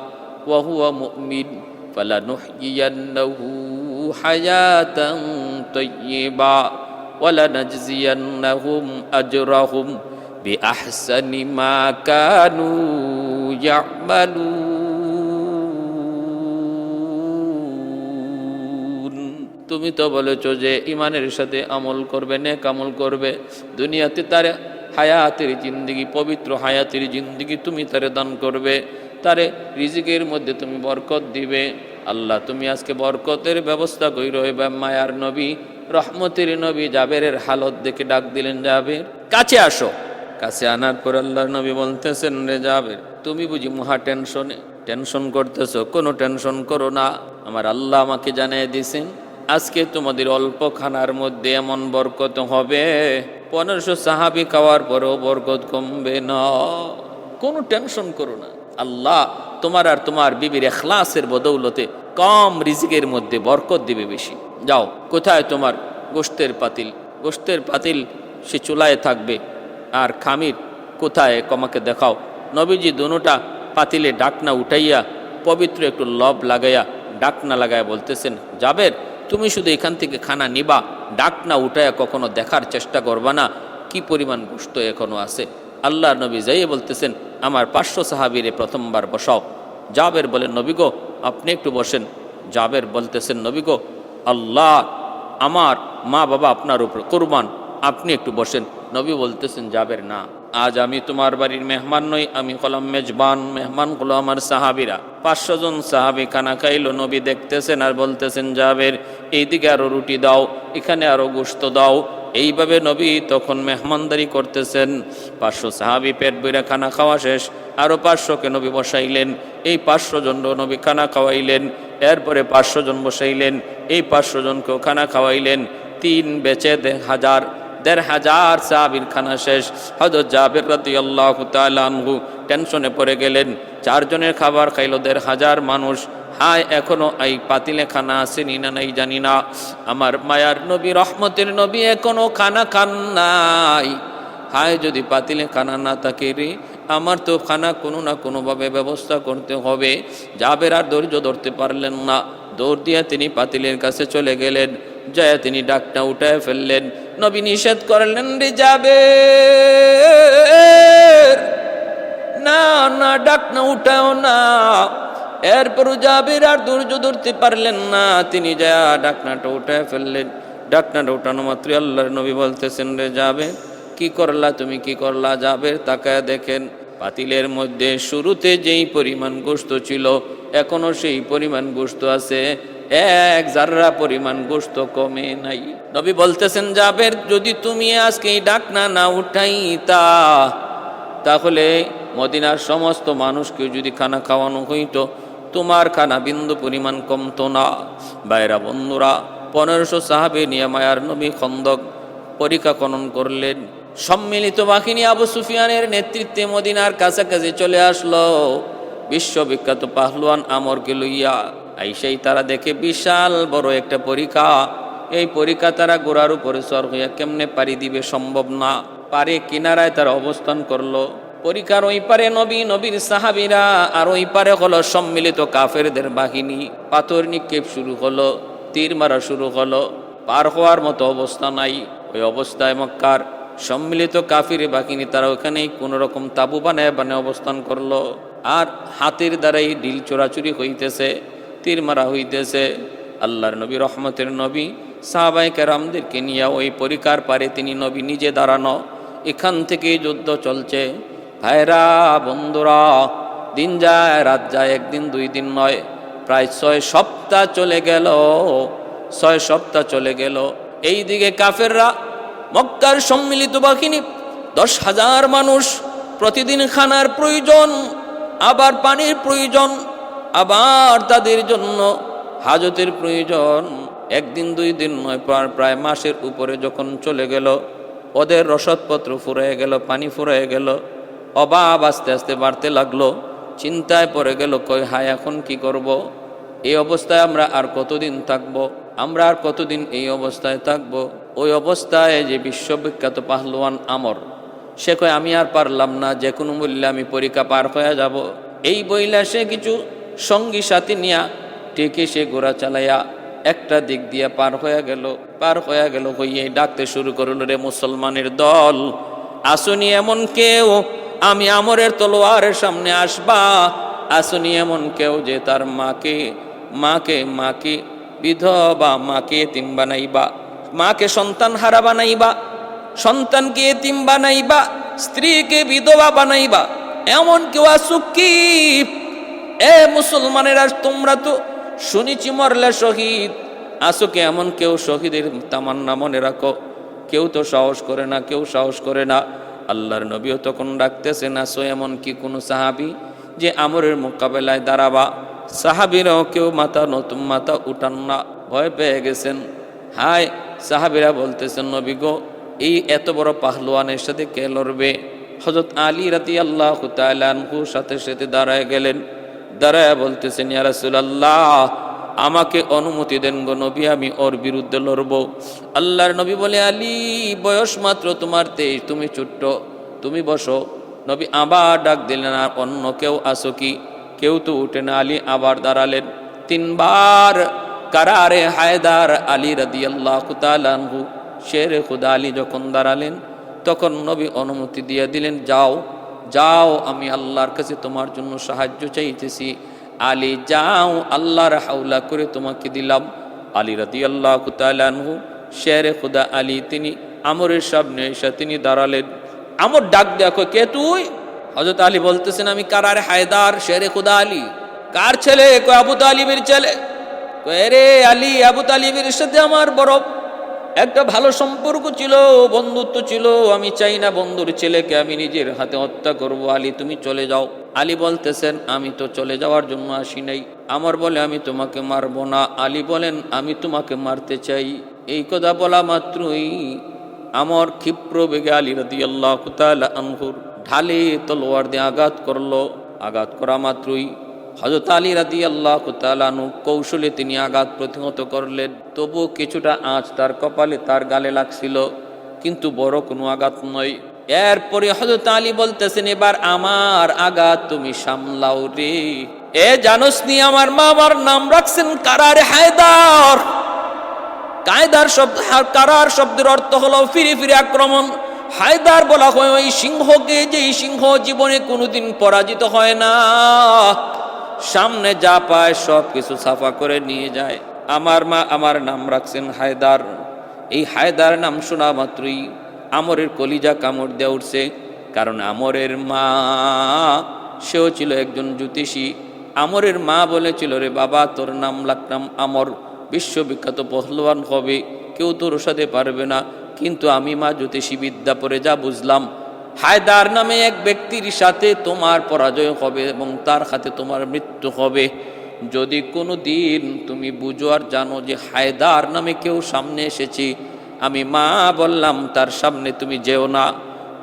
Speaker 1: ওয়া হুয়া মুমিন ফালানুহয়িয়ান্নাহু হায়াতান তাইয়্যিবা ওয়া লানাজজিয়ান্নাহুম আজরাহুম বিআহসানি মা কানু ইয়ামালুন। তুমি তো বলেছো যে ইমানের সাথে আমল করবে, নেক আমল করবে, দুনিয়াতে তার হায়াতের জিন্দিগি, পবিত্র হায়াতের জিন্দিগি তুমি তারে দান করবে, তারে রিজিকের মধ্যে তুমি বরকত দিবে। আল্লাহ তুমি আজকে বরকতের ব্যবস্থা কইরো। এবার মায়ার নবী, রহমতের নবী জাবেরের হালত দেখে ডাক দিলেন, জাবের কাছে আসো। কাছে আনার পর আল্লাহর নবী বলতেছেন, রে জাবের তুমি বুঝি মহা টেনশন করতেছো? কোনো টেনশন করো না, আমার আল্লাহ আমাকে জানিয়ে দিয়েছেন আজকে তোমাদের অল্প খানার মধ্যে এমন বরকত হবে 1500 সাহাবী খাওয়ার পরেও বরকত কমবে না। কোনো টেনশন করো না, আল্লাহ তোমার আর তোমার বিবির ইখলাসের বদৌলতে কম রিজিকের মধ্যে বরকত দিবে বেশি। যাও, কোথায় তোমার গোশতের পাতিল? সে চুলায় থাকবে। আর খামির কোথায় আমাকে দেখাও। নবীজি দুটা পাতিলে ডাকনা উঠাইয়া পবিত্র একটু লব লাগাইয়া ডাকনা লাগাইয়া বলতেছেন, জাবের তুমি শুধু এখান থেকে খানা নিবা, ডাকনা উঠাইয়া কখনো দেখার চেষ্টা করবা না কি পরিমাণ গোশত এখনো আছে। আল্লাহর নবী যাইয়ে বলতেছেন, আমার 500 সাহাবীরে প্রথমবার বসাও। জাবের বলেন, নবী গো আপনি একটু বসেন। জাবের বলতেছেন, নবী গো আল্লাহ আমার মা বাবা আপনার উপর কুরবান, আপনি একটু বসেন। নবী বলতেছেন, জাবের না, আজ আমি তোমার বাড়ির মেহমান নই, আমি হলাম মেজবান, মেহমান হলো আমার সাহাবীরা। 500 জন সাহাবী খানা খাইলো। নবী দেখতেছেন আর বলতেছেন, জাবের এইদিকে আরো রুটি দাও, এখানে আরো গোশত দাও। এইভাবে নবী তখন মেহমানদারি করতেছেন। 500 সাহাবী পেট বইরা খানা খাওয়া শেষ, আরো 500কে নবী বসাইলেন। এই 500 জন নবী খানা খাওয়াইলেন। এরপরে 500 জন বসাইলেন, এই 500 জনকেও খানা খাওয়াইলেন। 3 বেচে 1,500 সাহাবীর খানা শেষ। হযরত জাবের রাদিয়াল্লাহু তাআলা আনহু টেনশনে পড়ে গেলেন। 4 জনের খাবার খাইলো 1,500 মানুষ। হায়, এখনো এই পাতিলে খানা আসেনি না নাই জানি না। আমার মায়ার নবী, রহমতের নবী এখনো খানা খান নাই। হায়, যদি পাতিলে খানা না থাকে রে, আমার তো খানা কোনো না কোনোভাবে ব্যবস্থা করতে হবে। জাবের আর ধৈর্য ধরতে পারলেন না, দৌড় দিয়া তিনি পাতিলের কাছে চলে গেলেন। যায় তিনি ডাকটা উঠায় ফেললেন। নবী নিষেধ করলেন, রে জাবের না না, ডাকনা উঠাও না। এরপরও জাবের আর ধৈর্য ধরতে পারলেন না, তিনি যা ডাকনাটা উঠায় ফেললেন। ডাকনাটা উঠানো মাত্র আল্লাহর নবী বলতেছেন, রে জাবের কি করলা তুমি, কি করলা? জাবের তাকায় দেখেন পাতিলের মধ্যে শুরুতে যেই পরিমাণ গোশত ছিল এখনো সেই পরিমাণ গোশত আছে, 1 জাররা পরিমাণ গোশত কমে নাই। নবী বলতেছেন, জাবের যদি তুমি আজকে এই ডাকনা না উঠাইতা তাহলে মদিনার সমস্ত মানুষকে যদি খানা খাওয়ানো হইতো, তোমার খানা বিন্দু পরিমাণ কমতো না। বাইরা বন্ধুরা, 1500 সাহাবী নিয়ে মায়ার নবী খন্দক পরিখা খনন করলেন। সম্মিলিত বাহিনী আবু সুফিয়ানের নেতৃত্বে মদিনার কাছাকাছি চলে আসলো। বিশ্ববিখ্যাত পাহলওয়ান আমরকে লইয়া আইসাই তারা দেখে বিশাল বড় একটা পরিখা। এই পরিখা তারা গোড়ার উপরে সর হইয়া কেমনে পাড়ি দিবে, সম্ভব না। পারে কিনারায় তারা অবস্থান করলো। পরিখার ওই পারে নবী, নবীর সাহাবীরা, আর ওই পারে হলো সম্মিলিত কাফেরদের বাহিনী। পাথর নিক্ষেপ শুরু হলো, তীর মারা শুরু হলো। পার হওয়ার মতো অবস্থা নাই। ওই অবস্থায় মক্কার সম্মিলিত কাফির বাহিনী তারা ওখানেই কোন রকম তাবু বানায় অবস্থান করলো। আর হাতের দ্বারাই ঢিল চোরাচুরি হইতেছে, তীর মারা হইতেছে। আল্লাহর নবী, রহমতের নবী সাহাবায়ে কেরামদেরকে নিয়ে ওই পরিখার পারে তিনি নবী নিজে দাঁড়ানো। এখান থেকেই যুদ্ধ চলছে। ভাইরা বন্ধুরা, দিন যায় রাত যায়, একদিন 2 দিন নয়, প্রায় 6 সপ্তাহ চলে গেল। 6 সপ্তাহ চলে গেল। এইদিকে কাফেররা, মক্কার সম্মিলিত বাহিনী 10,000 মানুষ, প্রতিদিন খানার প্রয়োজন, আবার পানির প্রয়োজন, আবার তাদের জন্য হাজতের প্রয়োজন। একদিন দুই দিন নয়, প্রায় মাসের উপরে যখন চলে গেল, ওদের রসদপত্র ফুরিয়ে গেল, পানি ফুরিয়ে গেল, অভাব আস্তে আস্তে বাড়তে লাগলো। চিন্তায় পড়ে গেল, কই হায় এখন কি করব? এই অবস্থায় আমরা আর কতদিন থাকব? আমরা আর কতদিন এই অবস্থায় থাকব? ওই অবস্থায় যে বিশ্ববিখ্যাত পাহলওয়ান আমর, সে কয় আমি আর পারলাম না, যে কোনো মূল্যে আমি পরীক্ষা পার হয়ে যাব। এই বইলা সে কিছু সঙ্গী সাথী নিয়া ঠিকই সে ঘোড়া চালাইয়া একটা দিক দিয়ে পার হয়ে গেল হইয়ে ডাকতে শুরু করল, রে মুসলমানের দল, আসুনি এমন কেউ, আমি আমরের তলোয়ারের সামনে আসবা? আসুনি এমন কেউ যে তার মাকে বিধবা, মাকে এতিম বানাইবা, মাকে সন্তান হারা বানাইবা, সন্তানকে এতিম বানাইবা, স্ত্রীকে বিধবা বানাইবা, এমন কেউ আসুক কি? এ মুসলমানেরা, তোমরা তো শুনেছি মরলে শহীদ, আসুকে এমন কেউ? শহীদের তামান্না মনে রাখো। কেউ তো সাহস করে না। আল্লাহর নবীও তখন ডাকতেছেন, আসো এমন কি কোনো সাহাবি যে আমরের মোকাবেলায় দাঁড়াবা? সাহাবিরাও কেউ মাথা উঠান না, ভয় পেয়ে গেছেন। হায়, সাহাবিরা বলতেছেন, নবী গো, এই এত বড় পাহলওয়ানের সাথে কে লড়বে? হযরত আলী রাদিয়াল্লাহু তাআলা আনহু সাথে দাঁড়ায় গেলেন। দাঁড়ায় বলতেছেন, ইয়া রাসূলুল্লাহ, আমাকে অনুমতি দেন গো নবী, আমি ওর বিরুদ্ধে লড়ব। আল্লাহর নবী বলে, আলী, বয়স মাত্র তোমার 23, তুমি ছোট্ট, তুমি বসো। নবী আবার ডাক দিলেন, আর অন্য কেউ আসো কি? কেউ তো উঠে না। আলী আবার দাঁড়ালেন। 3 বার কারারে হায়দার আলী রাদিয়াল্লাহু তাআলা আনহু, শেরে খুদা আলী যখন দাঁড়ালেন, তখন নবী অনুমতি দিয়ে দিলেন, যাও, আমি আল্লাহর কাছে তোমার জন্য সাহায্য চাইতেছি। আলী, যাও, আল্লাহর হাওলা করে তোমাকে দিলাম। আলী রাদিয়াল্লাহু তাআলা আনহু, শেরে খুদা আলী, তিনি আমরের সামনে এসে তিনি দাঁড়ালেন। আমর ডাক দেখো, কে তুই? হযরত আলী বলতেছেন, আমি কারারে হায়দার, শেরে খুদা আলী। কার ছেলে? কয় আবু তালিবের ছেলে। কয় রে আলী, আবু তালিবের সাথে আমার বড় একটা ভালো সম্পর্ক ছিল, বন্ধুত্ব ছিল, আমি চাই না বন্ধুর ছেলেকে আমি নিজের হাতে হত্যা করব। আলী, তুমি চলে যাও। আলী বলতেছেন, আমি তো চলে যাওয়ার জন্য আসি নাই। আমর বলে, আমি তোমাকে মারবো না। আলী বলেন, আমি তোমাকে মারতে চাই। এই কথা বলা মাত্রই আমর ক্ষিপ্র বেগে আলী রাদিয়াল্লাহু তাআলা আনহুর ঢালে তলোয়ার দিয়ে আঘাত করলো। আঘাত করা মাত্রই হযরত আলী রাদিয়াল্লাহু তাআলা আনহু কৌশলে তিনি আঘাত প্রতিহত করলেন। তবু কিছুটা আঁচ তার কপালে, তার গালে লাগছিল, কিন্তু বড় কোনো আঘাত নয়। এরপরে হযরত আলী বলতেছেন, এবার আমার আঘাত তুমি সামলাও রে। জানোস নি আমার মা আমার নাম রাখছেন কারারে হায়দার। কারার শব্দের অর্থ হলো ফিরে ফিরে আক্রমণ। হায়দার বলা হয় ওই সিংহকে, যে সিংহ জীবনে কোনোদিন পরাজিত হয় না, সামনে যা পায় সব কিছু সাফা করে নিয়ে যায়। আমার মা আমার নাম রাখছেন হায়দার। এই হায়দার নাম শোনা মাত্রই আমরের কলিজা কামড় দিয়ে উঠছে, কারণ আমরের মা, সেও ছিল একজন জ্যোতিষী। আমরের মা বলেছিল, রে বাবা, তোর নাম রাখলাম আমর, বিশ্ববিখ্যাত পহলওয়ান হবে, কেউ তোর সাথে পারবে না। কিন্তু আমি মা জ্যোতিষী বিদ্যা পড়ে যা বুঝলাম, হায়দার নামে এক ব্যক্তির সাথে তোমার পরাজয় হবে এবং তার হাতে তোমার মৃত্যু হবে। যদি কোনো দিন তুমি বুঝো আর জানো যে হায়দার নামে কেউ সামনে এসেছে, আমি মা বললাম তার সামনে তুমি যেও না,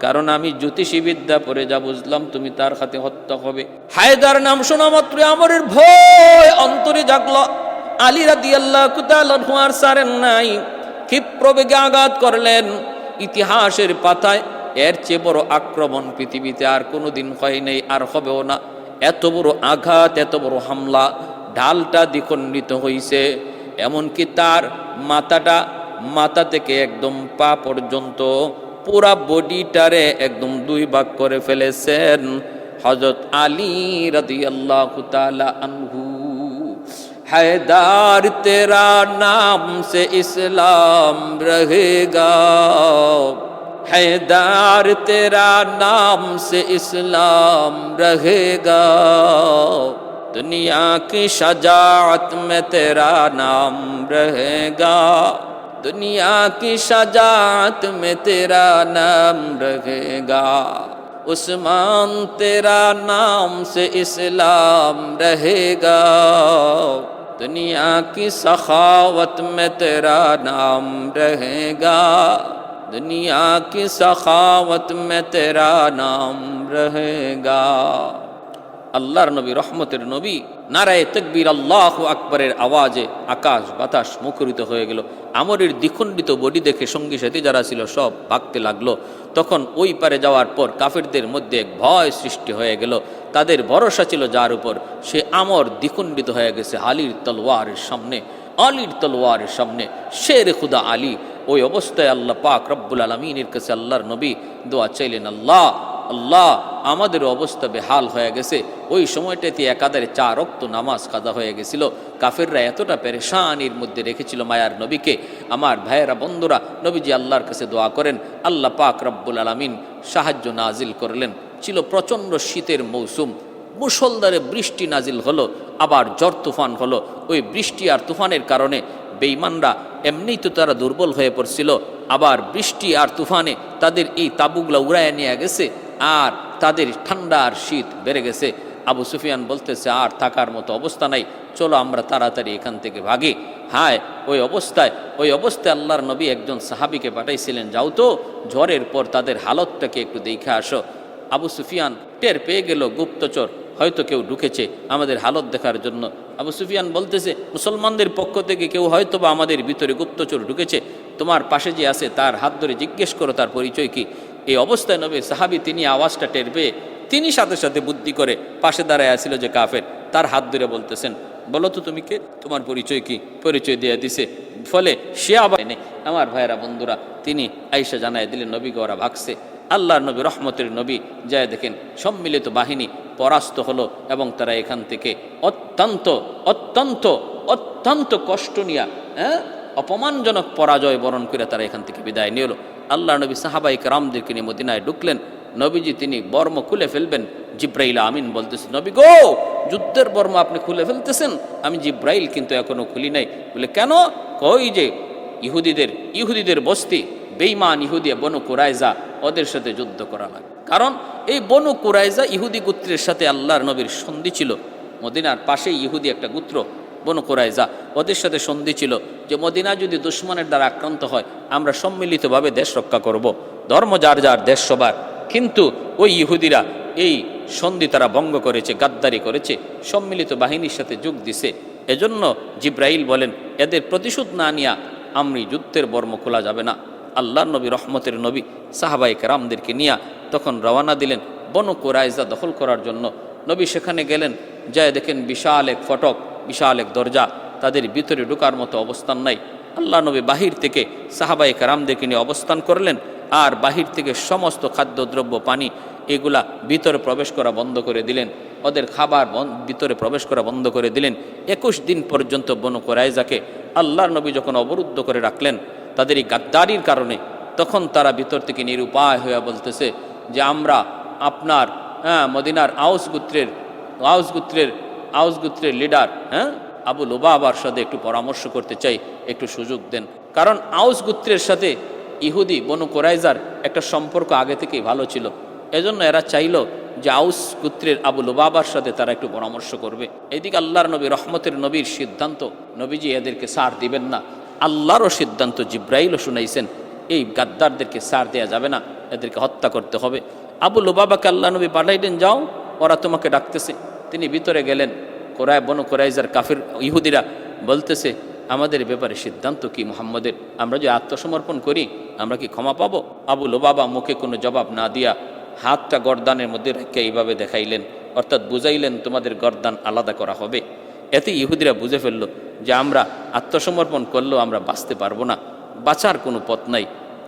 Speaker 1: কারণ আমি জ্যোতিষী বিদ্যা পড়ে যা বুঝলাম তুমি তার হাতে হত্যা হবে। হায়দার নাম শোনা মাত্র আমরের ভয় অন্তরে জাগলো। আলী রাদিয়াল্লাহু তাআলা আর সারেন নাই, ক্ষিপ্র বেগে আঘাত করলেন। ইতিহাসের পাতায় এর চেয়ে বড় আক্রমণ পৃথিবীতে আর কোনোদিন হয় নাই, আর হবেও না। এত বড় আঘাত, এত বড় হামলা, ঢালটা দ্বিখণ্ডিত হয়েছে। এমনকি তার মাথা থেকে একদম পা পর্যন্ত পুরা বডিটারে একদম 2 ভাগ করে ফেলেছেন হযরত আলী রাদিয়াল্লাহু তাআলা আনহু। हैदर तेरा नाम से इस्लाम रहेगा, हैदर तेरा नाम से इस्लाम रहेगा, दुनिया की शजाअत में तेरा नाम रहेगा, दुनिया की शजाअत में तेरा नाम रहेगा। उस्मान तेरा नाम से इस्लाम रहेगा, दुनिया की सखावत में तेरा नाम रहेगा, दुनिया की सखावत में तेरा नाम रहेगा। আল্লাহর নবী, রহমতের নবী, নারায়ে তাকবীর আল্লাহু আকবরের আওয়াজে আকাশ বাতাস মুখরিত হয়ে গেল। আমরের দ্বিখণ্ডিত বডি দেখে সঙ্গী সাথী যারা ছিল সব ভাগতে লাগলো। তখন ওই পারে যাওয়ার পর কাফেরদের মধ্যে এক ভয় সৃষ্টি হয়ে গেল। তাদের ভরসা ছিল যার উপর, সে আমর দ্বিখণ্ডিত হয়ে গেছে আলীর তলোয়ারের সামনে। আলীর তলোয়ারের সামনে শের খুদা আলী। ওই অবস্থায় আল্লাহ পাক রব্বুল আলামিনের কাছে আল্লাহর নবী দোয়া চাইলেন, আল্লাহ আল্লাহ, আমাদের অবস্থা বেহাল হয়ে গেছে। ওই সময়টাতে একাধারে 4 ওয়াক্ত নামাজ কাজা হয়ে গেছিল। কাফেররা এতটা পেরেশানির মধ্যে রেখেছিল মায়ার নবীকে। আমার ভাইয়েরা, বন্ধুরা, নবীজি আল্লাহর কাছে দোয়া করেন, আল্লাহ পাক রব্বুল আলামিন সাহায্য নাজিল করলেন। ছিল প্রচণ্ড শীতের মৌসুম, মুষলধারে বৃষ্টি নাজিল হলো, আবার ঝড় তুফান হলো। ওই বৃষ্টি আর তুফানের কারণে বেঈমানরা এমনিই তো তারা দুর্বল হয়ে পড়ছিল, আবার বৃষ্টি আর তুফানে তাদের এই তাঁবুগুলা উড়াইয়া নিয়ে গেছে, আর তাদের ঠান্ডা আর শীত বেড়ে গেছে। আবু সুফিয়ান বলতেছে, আর থাকার মতো অবস্থা নাই, চলো আমরা তাড়াতাড়ি এখান থেকে ভাগি। হায়, ওই অবস্থায় আল্লাহর নবী একজন সাহাবীকে পাঠাইছিলেন, যাও তো ঝড়ের পর তাদের হালতটাকে একটু দেখে আসো। আবু সুফিয়ান টের পেয়ে গেল গুপ্তচর হয়তো কেউ ঢুকেছে আমাদের হালত দেখার জন্য। আবু সুফিয়ান বলতেছে, মুসলমানদের পক্ষ থেকে কেউ হয়তো বা আমাদের ভিতরে গুপ্তচর ঢুকেছে, তোমার পাশে যে আছে তার হাত ধরে জিজ্ঞেস করো তার পরিচয় কি। এই অবস্থায় নবীর সাহাবী তিনি আওয়াজটা টের পেয়ে তিনি সাথে সাথে বুদ্ধি করে পাশে দাঁড়ায় আসছিল যে কাফের, তার হাত ধরে বলতেছেন, বলো তো তুমি কে, তোমার পরিচয় কি। পরিচয় দিয়ে দিছে, ফলে সে আবার নেই। আমার ভাইয়েরা, বন্ধুরা, তিনি আয়েশা জানায় দিলেন নবীকে ওরা ভাগছে। আল্লাহর নবী, রহমতের নবী, যায় দেখেন সম্মিলিত বাহিনী পরাস্ত হলো এবং তারা এখান থেকে অত্যন্ত অত্যন্ত অত্যন্ত কষ্ট নিয়া অপমানজনক পরাজয় বরণ করে তারা এখান থেকে বিদায় নিল। আল্লাহ নবী সাহাবায়ে কেরামদেরকে নিয়ে মদিনায় ঢুকলেন। নবীজি তিনি বর্ম খুলে ফেলবেন, জিব্রাইল আমিন বলতেছেন, নবী গো, যুদ্ধের বর্ম আপনি খুলে ফেলতেছেন, আমি জিব্রাইল কিন্তু এখনো খুলি নাই। বলে কেন? কই যে ইহুদিদের বস্তি, বেঈমান ইহুদি বনু কুরাইজা, ওদের সাথে যুদ্ধ করা লাগে। কারণ এই বনু কুরাইজা ইহুদি গোত্রের সাথে আল্লাহর নবীর সন্ধি ছিল। মদিনার পাশেই ইহুদি একটা গোত্র বনু কুরাইজা, ওদের সাথে সন্ধি ছিল যে মদিনা যদি দুশমনের দ্বারা আক্রান্ত হয় আমরা সম্মিলিতভাবে দেশ রক্ষা করব। ধর্ম যার যার, দেশ সবার। কিন্তু ওই ইহুদিরা এই সন্ধি তারা ভঙ্গ করেছে, গাদ্দারি করেছে, সম্মিলিত বাহিনীর সাথে যোগ দিছে। এজন্য জিব্রাইল বলেন, এদের প্রতিশোধ না নিয়া আমি যুদ্ধের বর্ম খোলা যাবে না। আল্লাহর নবী, রহমতের নবী, সাহাবায়ে কেরামদেরকে নিয়ে তখন রওনা দিলেন বনু কুরাইজা দখল করার জন্য। নবী সেখানে গেলেন, যায় দেখেন বিশাল এক ফটক, বিশাল এক দরজা, তাদের ভিতরে ঢোকার মতো অবস্থান নাই। আল্লাহ নবী বাহির থেকে সাহাবায়ে কেরামদেরকে নিয়ে অবস্থান করলেন, আর বাহির থেকে সমস্ত খাদ্যদ্রব্য, পানি, এগুলা ভিতরে প্রবেশ করা বন্ধ করে দিলেন। ওদের খাবার ভিতরে প্রবেশ করা বন্ধ করে দিলেন। 21 দিন পর্যন্ত বনু কুরাইজাকে আল্লাহর নবী যখন অবরুদ্ধ করে রাখলেন তাদের এই গাদ্দারির কারণে, তখন তারা ভিতর থেকে নিরুপায় হয়ে বলতেছে যে আমরা আপনার মদিনার আউস গোত্রের লিডার আবু লুবাবার সাথে একটু পরামর্শ করতে চাই, একটু সুযোগ দেন। কারণ আউস গোত্রের সাথে ইহুদি বনু কুরাইজার একটা সম্পর্ক আগে থেকেই ভালো ছিল। এজন্য এরা চাইল যে আউস গোত্রের আবু লুবাবার সাথে তারা একটু পরামর্শ করবে। এদিকে আল্লাহর নবী, রহমতের নবীর সিদ্ধান্ত, নবীজি এদেরকে ছাড় দিবেন না। আল্লাহরও সিদ্ধান্ত, জিব্রাইলও শুনাইছেন, এই গাদ্দারদেরকে ছাড় দেওয়া যাবে না, এদেরকে হত্যা করতে হবে। আবু লুবাবাকে আল্লাহ নবী পাঠাইলেন, যাও, ওরা তোমাকে ডাকতেছে। তিনি ভিতরে গেলেন। বনু কুরাইজার কাফির ইহুদিরা বলতেছে, আমাদের ব্যাপারে সিদ্ধান্ত কি মুহাম্মদের? আমরা যে আত্মসমর্পণ করি আমরা কি ক্ষমা পাবো? আবু লুবাবা মুখে কোনো জবাব না দিয়া হাতটা গর্দানের মধ্যে রেখে এইভাবে দেখাইলেন, অর্থাৎ বুঝাইলেন তোমাদের গর্দান আলাদা করা হবে। এতে ইহুদিরা বুঝে ফেলল যে আমরা আত্মসমর্পণ করলেও আমরা বাঁচতে পারবো না, বাঁচার কোনো পথ নাই।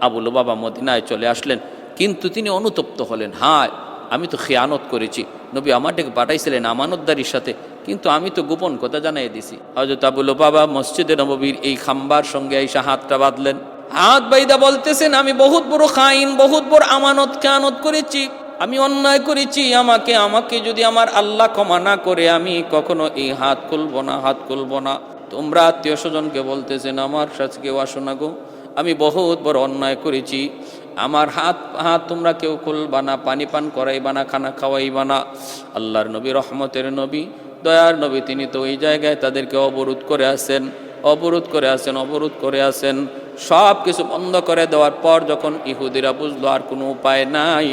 Speaker 1: আবু লুবাবা মদিনায় চলে আসলেন, কিন্তু তিনি অনুতপ্ত হলেন। হায়, আমি তো খেয়ানত করেছি, নবী আমাদেরকে পাঠাইছিলেন আমানতদারির সাথে, কিন্তু আমি তো গোপন কথা জানাই দিছি। হযরত আবু লুবাবা মসজিদে নববীর এই খাম্বার সঙ্গে এসে হাতটা বাঁধলেন। হাত বাইদা বলতেছেন, আমি বহুত বড় খাইন, বহুত বড় খেয়ানত করেছি, আমি অন্যায় করেছি। আমাকে যদি আমার আল্লাহ ক্ষমা না করে আমি কখনো এই হাত খুলবো না। তোমরা আত্মীয় স্বজনকে বলতেছেন, আমার সাথে কেউ আসো না গো, আমি বহুত বড় অন্যায় করেছি, আমার হাত হাত তোমরা কেউ খুলবা না, পানি পান করাইবা না, খানা খাওয়াইবা না। আল্লাহর নবী, রহমতের নবী, দয়ার নবী, তিনি তো ওই জায়গায় তাদেরকে অবরোধ করে আছেন, অবরোধ করে আছেন, অবরোধ করে আছেন। সব কিছু বন্ধ করে দেওয়ার পর যখন ইহুদিরা বুঝলো আর কোনো উপায় নাই,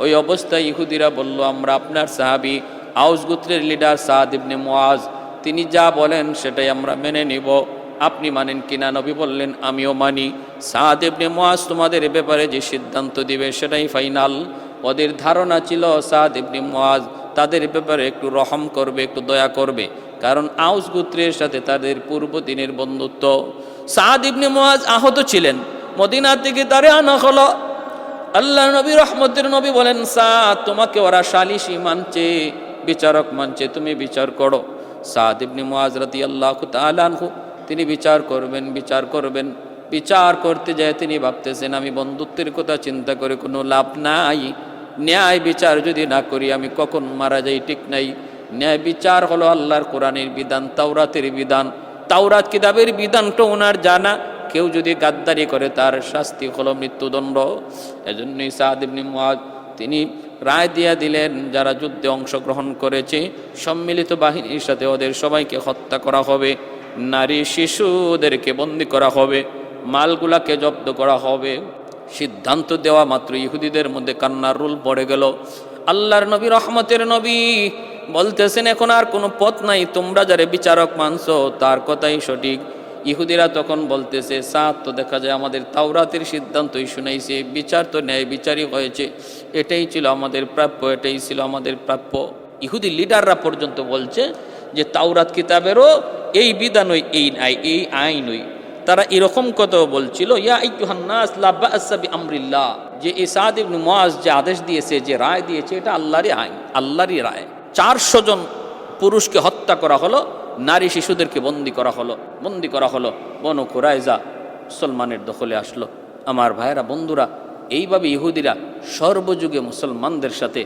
Speaker 1: ওই অবস্থায় ইহুদিরা বলল, আমরা আপনার সাহাবী আউস গোত্রের লিডার সাদ ইবনে মুআজ, তিনি যা বলেন সেটাই আমরা মেনে নিব, আপনি মানেন কিনা? নবী বললেন, আমিও মানি। সাদ ইবনে মুআজ তোমাদের এ ব্যাপারে যে সিদ্ধান্ত দিবে সেটাই ফাইনাল। ওদের ধারণা ছিল সাদ ইবনে মুআজ তাদের ব্যাপারে একটু রহম করবে, একটু দয়া করবে, কারণ আউস গোত্রের সাথে তাদের পূর্বদিনের বন্ধুত্ব। সাদ ইবনে মুআজ আহত ছিলেন, মদিনা থেকে তারে আনা হলো। আল্লাহ নবী, রহমতের নবী বলেন, সাদ, তোমাকে ওরা সালিশি মানছে, বিচারক মানছে, তুমি বিচার করো। সাদ ইবনে মুআজ রাদিয়াল্লাহু তাআলা আনহু তিনি বিচার করবেন, বিচার করবেন। বিচার করতে যায় তিনি ভাবতেছেন, আমি বন্ধুত্বের কথা চিন্তা করে কোনো লাভ নাই, ন্যায় বিচার যদি না করি আমি কখন মারা যাই ঠিক নাই। ন্যায় বিচার হলো আল্লাহর কোরআনের বিধান, তাওরাতের বিধান, তাওরাত কিতাবের বিধানটা ওনার জানা। কেউ যদি গাদ্দারি করে তার শাস্তি হলো মৃত্যুদণ্ড। এজন্যই সাদ ইবনে মুআজ তিনি রায় দিয়া দিলেন, যারা যুদ্ধে অংশগ্রহণ করেছে সম্মিলিত বাহিনীর সাথে ওদের সবাইকে হত্যা করা হবে, নারী শিশুদেরকে বন্দী করা হবে, মালগুলাকে জব্দ করা হবে। সিদ্ধান্ত দেওয়া মাত্র ইহুদিদের মধ্যে কান্নার রোল পড়ে গেল। আল্লাহর নবী, রহমতের নবী বলতেছেন, এখন আর কোনো পথ নাই, তোমরা যারা বিচারক মানছো তার কথাই সঠিক। ইহুদিরা তখন বলতেছে, সাদ, তো দেখা যায় আমাদের তাওরাতের সিদ্ধান্তই শুনাইছে, বিচার তো ন্যায় বিচারই হয়েছে, এটাই ছিল আমাদের প্রাপ্য, এটাই ছিল আমাদের প্রাপ্য। ইহুদি লিডাররা পর্যন্ত বলছে যে তাওরাত কিতাবেরও এই বিধানই, এই আইনই। তারা এরকম কথা বলছিল, ইয়া আইয়ুহান নাস লা বা'সা বিআমরিল্লাহ, যে এই সাদ ইবনে মুআজ যে আদেশ দিয়েছে, যে রায় দিয়েছে, এটা আল্লাহরই আইন, আল্লাহরই রায়। 400 জন পুরুষকে হত্যা করা হলো, নারী শিশুদেরকে বন্দী করা হলো, বন্দী করা হলো। বনু কুরাইজা মুসলমানের দখলে আসলো। আমার ভাইয়েরা, বন্ধুরা, এইভাবে ইহুদিরা সর্বযুগে মুসলমানদের সাথে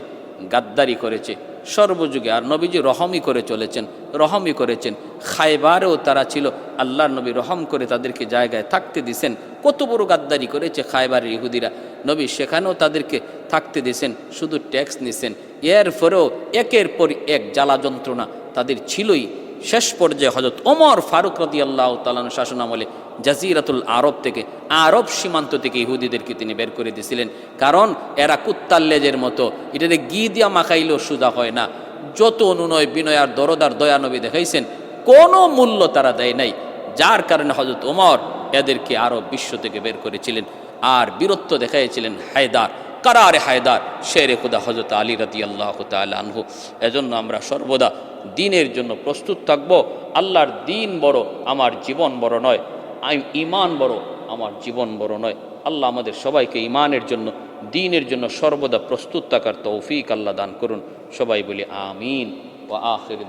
Speaker 1: গাদ্দারি করেছে, সর্বযুগে। আর নবীজি রহমই করে চলেছেন, রহমই করেছেন। খায়বারেও তারা ছিল, আল্লাহর নবী রহম করে তাদেরকে জায়গায় থাকতে দিছেন। কত বড় গাদ্দারি করেছে খায়বারের ইহুদিরা, নবী সেখানেও তাদেরকে থাকতে দিছেন, শুধু ট্যাক্স নিছেন। এরপরেও একের পর এক জ্বালা যন্ত্রণা তাদের ছিলই। শেষ পর্যায়ে হযরত ওমর ফারুক রাদিয়াল্লাহু তাআলা শাসন আমলে জাজিরাতুল আরব থেকে, আরব সীমান্ত থেকে ইহুদিদেরকে তিনি বের করে দিয়েছিলেন। কারণ এরা কুত্তার লেজের মতো, এটাতে ঘি দিয়া মাখাইলেও সোজা হয় না। যত অনুনয় বিনয় আর দরদার দয়ানবী দেখাইছেন, কোনো মূল্য তারা দেয় নাই, যার কারণে হযরত ওমর এদেরকে আরব বিশ্ব থেকে বের করেছিলেন। আর বীরত্ব দেখাইছিলেন হায়দার, কারারে হায়দার, শেরে খুদা হযরত আলী রাদিয়াল্লাহু তাআলা আনহু। এজন্য আমরা সর্বদা দ্বীনের জন্য প্রস্তুত থাকব। আল্লাহর দ্বীন বড়, আমার জীবন বড় নয়, ঈমান বড়, আমার জীবন বড় নয়। আল্লাহ আমাদের সবাইকে ঈমানের জন্য, দ্বীনের জন্য সর্বদা প্রস্তুত থাকার তৌফিক আল্লাহ দান করুন। সবাই বলি আমিন। ওয়া আখির